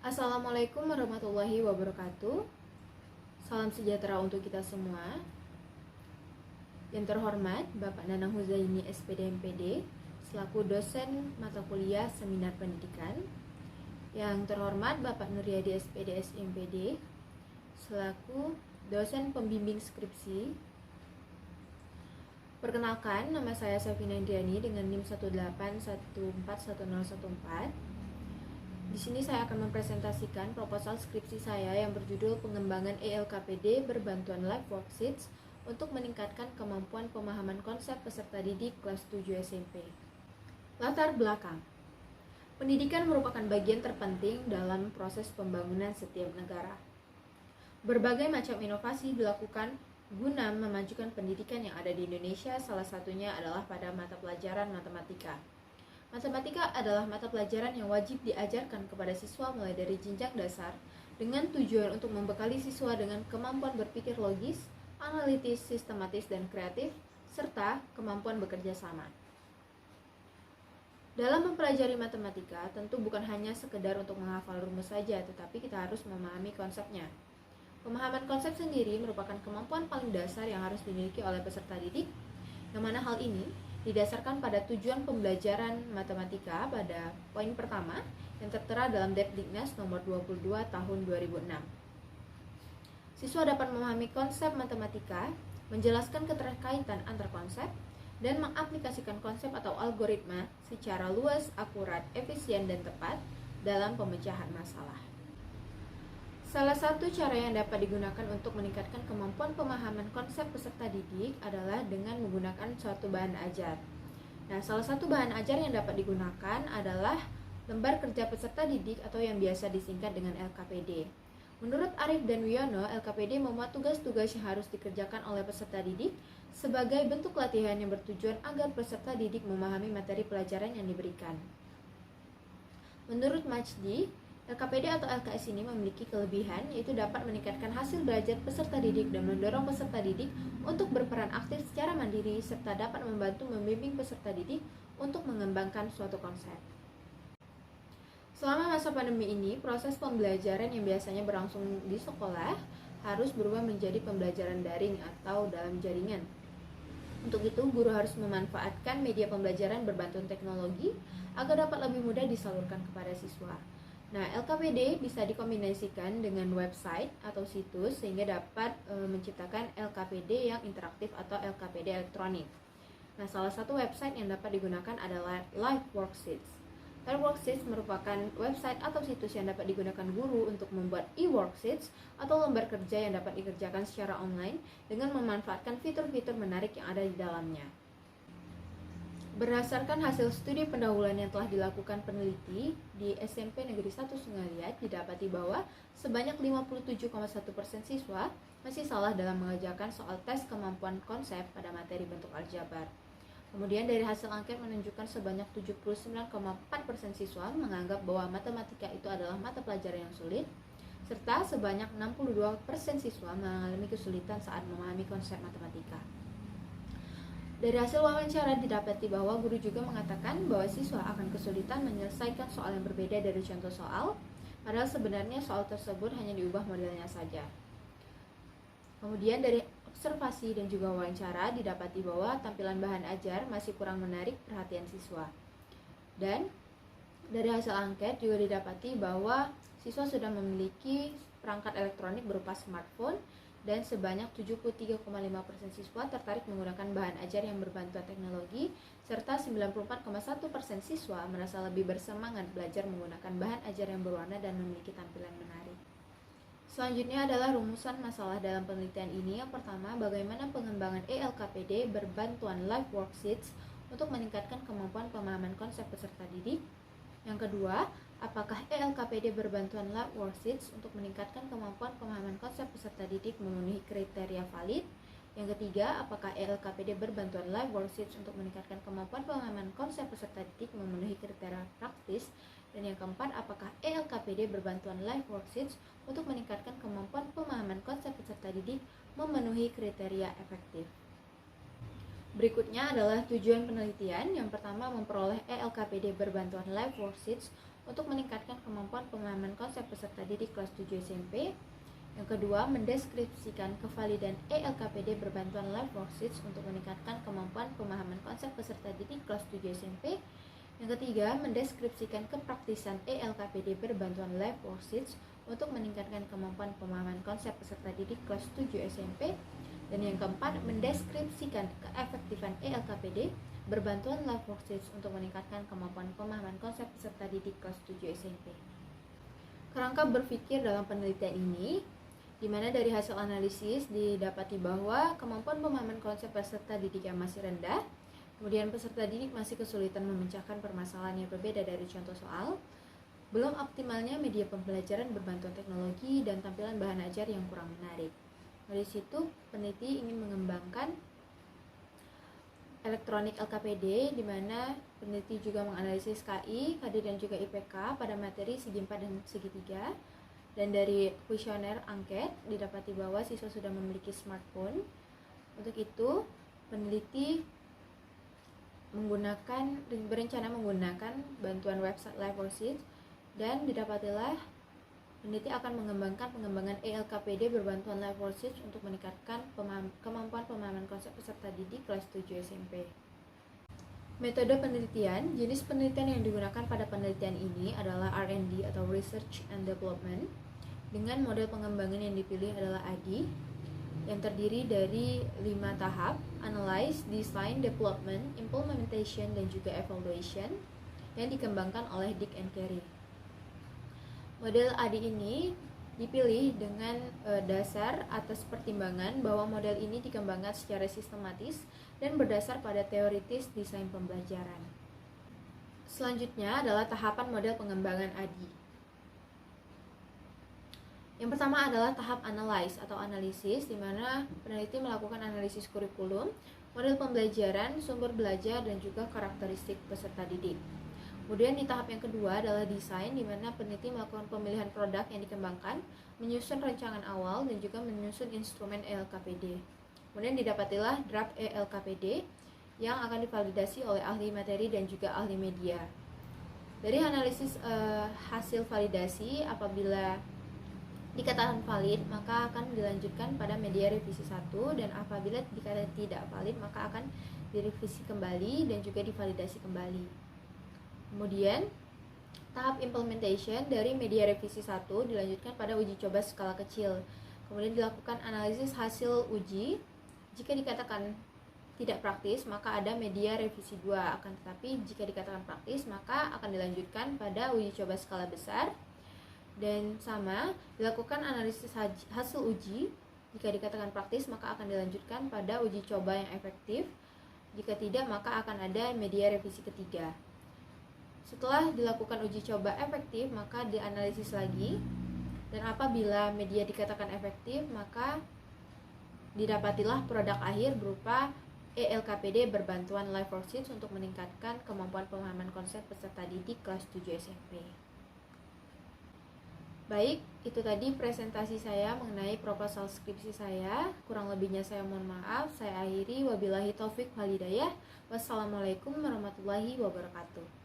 Assalamualaikum warahmatullahi wabarakatuh. Salam sejahtera untuk kita semua. Yang terhormat Bapak Nanang Huzaini SPD MPD selaku dosen mata kuliah Seminar Pendidikan. Yang terhormat Bapak Nuryadi SPD SMPD selaku dosen pembimbing skripsi. Perkenalkan, nama saya Safina Indriani dengan NIM 181411014. Di sini saya akan mempresentasikan proposal skripsi saya yang berjudul Pengembangan ELKPD berbantuan live worksheets untuk meningkatkan kemampuan pemahaman konsep peserta didik kelas 7 SMP. Latar belakang. Pendidikan merupakan bagian terpenting dalam proses pembangunan setiap negara. Berbagai macam inovasi dilakukan guna memajukan pendidikan yang ada di Indonesia, salah satunya adalah pada mata pelajaran matematika. Matematika adalah mata pelajaran yang wajib diajarkan kepada siswa mulai dari jenjang dasar dengan tujuan untuk membekali siswa dengan kemampuan berpikir logis, analitis, sistematis, dan kreatif, serta kemampuan bekerja sama. Dalam mempelajari matematika, tentu bukan hanya sekedar untuk menghafal rumus saja, tetapi kita harus memahami konsepnya. Pemahaman konsep sendiri merupakan kemampuan paling dasar yang harus dimiliki oleh peserta didik, yang mana hal ini didasarkan pada tujuan pembelajaran matematika pada poin pertama yang tertera dalam Depdiknas nomor 22 tahun 2006. Siswa dapat memahami konsep matematika, menjelaskan keterkaitan antar konsep, dan mengaplikasikan konsep atau algoritma secara luas, akurat, efisien, dan tepat dalam pemecahan masalah. Salah satu cara yang dapat digunakan untuk meningkatkan kemampuan pemahaman konsep peserta didik adalah dengan menggunakan suatu bahan ajar. Nah, salah satu bahan ajar yang dapat digunakan adalah lembar kerja peserta didik atau yang biasa disingkat dengan LKPD. Menurut Arif dan Wiono, LKPD memuat tugas-tugas yang harus dikerjakan oleh peserta didik sebagai bentuk latihan yang bertujuan agar peserta didik memahami materi pelajaran yang diberikan. Menurut Majdi, LKPD atau LKS ini memiliki kelebihan, yaitu dapat meningkatkan hasil belajar peserta didik dan mendorong peserta didik untuk berperan aktif secara mandiri serta dapat membantu membimbing peserta didik untuk mengembangkan suatu konsep. Selama masa pandemi ini, proses pembelajaran yang biasanya berlangsung di sekolah harus berubah menjadi pembelajaran daring atau dalam jaringan. Untuk itu, guru harus memanfaatkan media pembelajaran berbantuan teknologi agar dapat lebih mudah disalurkan kepada siswa. Nah, LKPD bisa dikombinasikan dengan website atau situs sehingga dapat menciptakan LKPD yang interaktif atau LKPD elektronik. Nah, salah satu website yang dapat digunakan adalah Live Worksheets. Live Worksheets merupakan website atau situs yang dapat digunakan guru untuk membuat e-worksheets atau lembar kerja yang dapat dikerjakan secara online dengan memanfaatkan fitur-fitur menarik yang ada di dalamnya. Berdasarkan hasil studi pendahuluan yang telah dilakukan peneliti di SMP Negeri 1 Sungaliat, didapati bahwa sebanyak 57,1% siswa masih salah dalam mengerjakan soal tes kemampuan konsep pada materi bentuk aljabar. Kemudian dari hasil angket menunjukkan sebanyak 79,4% siswa menganggap bahwa matematika itu adalah mata pelajaran yang sulit, serta sebanyak 62% siswa mengalami kesulitan saat memahami konsep matematika. Dari hasil wawancara didapati bahwa guru juga mengatakan bahwa siswa akan kesulitan menyelesaikan soal yang berbeda dari contoh soal, padahal sebenarnya soal tersebut hanya diubah modelnya saja. Kemudian dari observasi dan juga wawancara didapati bahwa tampilan bahan ajar masih kurang menarik perhatian siswa. Dan dari hasil angket juga didapati bahwa siswa sudah memiliki perangkat elektronik berupa smartphone, dan sebanyak 73,5% siswa tertarik menggunakan bahan ajar yang berbantuan teknologi, serta 94,1% siswa merasa lebih bersemangat belajar menggunakan bahan ajar yang berwarna dan memiliki tampilan menarik. Selanjutnya adalah rumusan masalah dalam penelitian ini. Yang pertama, bagaimana pengembangan ELKPD berbantuan live worksheets untuk meningkatkan kemampuan pemahaman konsep peserta didik. Yang kedua, apakah ELKPD berbantuan live worksheets untuk meningkatkan kemampuan pemahaman konsep peserta didik memenuhi kriteria valid? Yang ketiga, apakah ELKPD berbantuan live worksheets untuk meningkatkan kemampuan pemahaman konsep peserta didik memenuhi kriteria praktis? Dan yang keempat, apakah ELKPD berbantuan live worksheets untuk meningkatkan kemampuan pemahaman konsep peserta didik memenuhi kriteria efektif? Berikutnya adalah tujuan penelitian. Yang pertama, memperoleh ELKPD berbantuan live worksheets untuk meningkatkan kemampuan pemahaman konsep peserta didik kelas 7 SMP. Yang kedua, mendeskripsikan kevalidan ELKPD berbantuan live worksheets untuk meningkatkan kemampuan pemahaman konsep peserta didik kelas 7 SMP. Yang ketiga, mendeskripsikan kepraktisan ELKPD berbantuan live worksheets untuk meningkatkan kemampuan pemahaman konsep peserta didik kelas 7 SMP. Dan yang keempat, mendeskripsikan keefektifan ELKPD berbantuan live worksheets untuk meningkatkan kemampuan pemahaman konsep peserta didik kelas 7 SMP. Kerangka berpikir dalam penelitian ini, di mana dari hasil analisis didapati bahwa kemampuan pemahaman konsep peserta didik yang masih rendah, kemudian peserta didik masih kesulitan memecahkan permasalahan yang berbeda dari contoh soal, belum optimalnya media pembelajaran berbantuan teknologi, dan tampilan bahan ajar yang kurang menarik. Dari situ, peneliti ingin mengembangkan elektronik LKPD, di mana peneliti juga menganalisis KI, KD, dan juga IPK pada materi segi 4 dan segi 3. Dan dari kuesioner angket didapati bahwa siswa sudah memiliki smartphone. Untuk itu, peneliti berencana menggunakan bantuan website live worksheets, dan didapatilah peneliti akan mengembangkan pengembangan ELKPD berbantuan live worksheets untuk meningkatkan kemampuan pemahaman konsep peserta didik kelas 7 SMP. Metode penelitian, jenis penelitian yang digunakan pada penelitian ini adalah R&D atau Research and Development, dengan model pengembangan yang dipilih adalah ADI, yang terdiri dari 5 tahap: Analyze, Design, Development, Implementation, dan juga Evaluation, yang dikembangkan oleh Dick and Carey. Model ADI ini dipilih dengan dasar atas pertimbangan bahwa model ini dikembangkan secara sistematis dan berdasar pada teoritis desain pembelajaran. Selanjutnya adalah tahapan model pengembangan ADI. Yang pertama adalah tahap analyze atau analisis, di mana peneliti melakukan analisis kurikulum, model pembelajaran, sumber belajar, dan juga karakteristik peserta didik. Kemudian di tahap yang kedua adalah desain, di mana peneliti melakukan pemilihan produk yang dikembangkan, menyusun rancangan awal, dan juga menyusun instrumen ELKPD. Kemudian didapatilah draft ELKPD yang akan divalidasi oleh ahli materi dan juga ahli media. Dari analisis hasil validasi, apabila dikatakan valid, maka akan dilanjutkan pada media revisi 1, dan apabila dikatakan tidak valid, maka akan direvisi kembali dan juga divalidasi kembali. Kemudian tahap implementation dari media revisi 1 dilanjutkan pada uji coba skala kecil. Kemudian dilakukan analisis hasil uji. Jika dikatakan tidak praktis, maka ada media revisi 2. Akan tetapi jika dikatakan praktis, maka akan dilanjutkan pada uji coba skala besar. Dan sama, dilakukan analisis hasil uji. Jika dikatakan praktis, maka akan dilanjutkan pada uji coba yang efektif. Jika tidak, maka akan ada media revisi ketiga. Setelah dilakukan uji coba efektif, maka dianalisis lagi. Dan apabila media dikatakan efektif, maka didapatilah produk akhir berupa ELKPD berbantuan live worksheets untuk meningkatkan kemampuan pemahaman konsep peserta didik kelas 7 SMP. Baik, itu tadi presentasi saya mengenai proposal skripsi saya. Kurang lebihnya saya mohon maaf. Saya akhiri, wabillahi taufik wal hidayah. Wassalamualaikum warahmatullahi wabarakatuh.